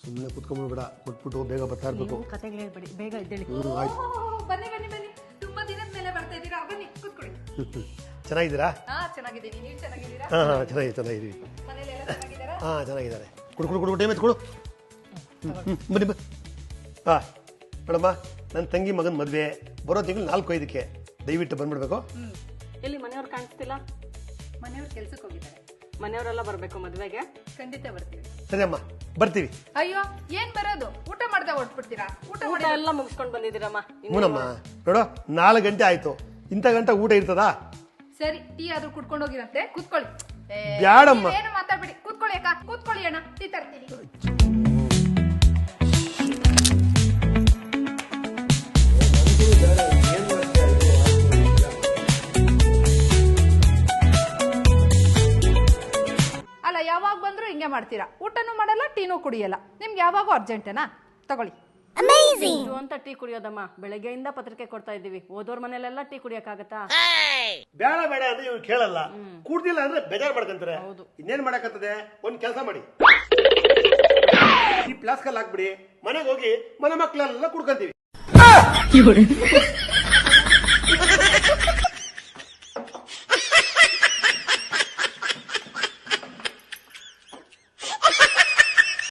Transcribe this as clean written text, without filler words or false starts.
ಸುಮ್ಮನೆ ಕುತ್ಕೊಂಡ್ಬಿಡ ಕೊಟ್ಬಿಟ್ಟು ಬೇಗ ಬರ್ತಾ ಇರ್ಬೇಕು. ಕತೆಗಳು ಹೇಳ್ಬೇಡಿ, ಬೇಗ ಎದ್ದೇಳಿ. ಬನ್ನಿ ಬನ್ನಿ ಬನ್ನಿ, ತುಂಬಾ ದಿನದ ಮೇಲೆ ಬರ್ತಾ ಇದ್ದೀರಾ, ಬನ್ನಿ ಕೂತ್ಕೊಳ್ಳಿ. ಚೆನ್ನಾಗಿದ್ದೀರಾ? ಚೆನ್ನಾಗಿದ್ದೀನಿ, ನೀವು ಚೆನ್ನಾಗಿದ್ದೀರಾ? ಚೆನ್ನಾಗಿದ್ದೀವಿ. ಮನೇಲಿ ಎಲ್ಲ ಚೆನ್ನಾಗಿದ್ದಾರಾ? ಚೆನ್ನಾಗಿದ್ದಾರೆ. ಕುಡು ಟೈಮ್ ಎತ್ಕೊಡು. ಬನ್ನಿ ಮೇಡಮ್ಮ, ನನ್ನ ತಂಗಿ ಮಗನ ಮದುವೆ ಬರೋ ತಿಂಗಳು 4-5ಕ್ಕೆ ದಯವಿಟ್ಟು ಬಂದ್ಬಿಡ್ಬೇಕು. ಎಲ್ಲಿ ಮನೆಯವ್ರು ಕಾಣಿಸ್ತಿಲ್ಲ? ಮನೆಯವ್ರು ಕೆಲ್ಸಕ್ಕೆ ಹೋಗಿದ್ದಾರೆ. ಮನೆಯವರೆಲ್ಲ ಬರ್ಬೇಕು ಮದುವೆಗೆ? ಖಂಡಿತ ಬರ್ತೀವಿ. ಸರಿ ಅಮ್ಮ, ಬರ್ತೀವಿ. ಅಯ್ಯೋ ಏನ್ ಬರೋದು, ಊಟ ಮಾಡ್ತಾ ಹೊಟ್ಬಿಡ್ತೀರಾ? ಊಟ ಎಲ್ಲ ಮುಗಿಸ್ಕೊಂಡು ಬಂದಿದ್ದೀರಮ್ಮ. ಹ್ಞೂನಮ್ಮ, ನೋಡು 4 ಗಂಟೆ ಆಯ್ತು, ಇಂಥ ಗಂಟೆ ಊಟ ಇರ್ತದಾ? ಸರಿ, ಟೀ ಆದ್ರೂ ಕುಡ್ಕೊಂಡು ಹೋಗಿರಂತೆ, ಕೂತ್ಕೊಳ್ಳಿ. ಬ್ಯಾಡಮ್ಮ. ಏನು ಮಾತಾಡ್ಬಿಡಿ, ಕೂತ್ಕೊಳ್ಳಿ ಅಕ್ಕ, ಕೂತ್ಕೊಳ್ಳಿ ಅಣ್ಣ, ಟೀ ತರ್ತೀನಿ. ಅಲ್ಲ, ಯಾವಾಗ ಬಂದ್ರು ಹಿಂಗೆ ಮಾಡ್ತೀರಾ, ಊಟನೂ ಮಾಡಲ್ಲ ಟೀನೂ ಕುಡಿಯಲ್ಲ. ನಿಮ್ಗೆ ಯಾವಾಗೂ ಅರ್ಜೆಂಟೇನಾ? ತಗೊಳ್ಳಿ. ಇದು ಅಂತ ಟೀ ಕುಡಿಯೋದಮ್ಮ, ಬೆಳಗ್ಗೆಯಿಂದ ಪತ್ರಿಕೆ ಕೊಡ್ತಾ ಇದ್ದೀವಿ, ಓದೋರ್ ಮನೇಲೆಲ್ಲ ಟೀ ಕುಡಿಯಕ್ಕಾಗತ್ತಾ? ಬೇಡ ಅಂದ್ರೆ ಇವ್ರು ಕೇಳಲ್ಲ, ಕೂಡ್ತಿಲ್ಲ ಅಂದ್ರೆ ಬೇಜಾರ್ ಮಾಡ್ಕೊಂತಾರೆ. ಇನ್ನೇನ್ ಮಾಡಕತ್ತದೆ, ಒಂದ್ ಕೆಲಸ ಮಾಡಿ, ಈ ಪ್ಲಾಸ್ಕಲ್ಲಿ ಹಾಕ್ಬಿಡಿ, ಮನೆಗೆ ಹೋಗಿ ಮನೆ ಮಕ್ಕಳೆಲ್ಲ ಕುಡ್ಕೊಂತೀವಿ.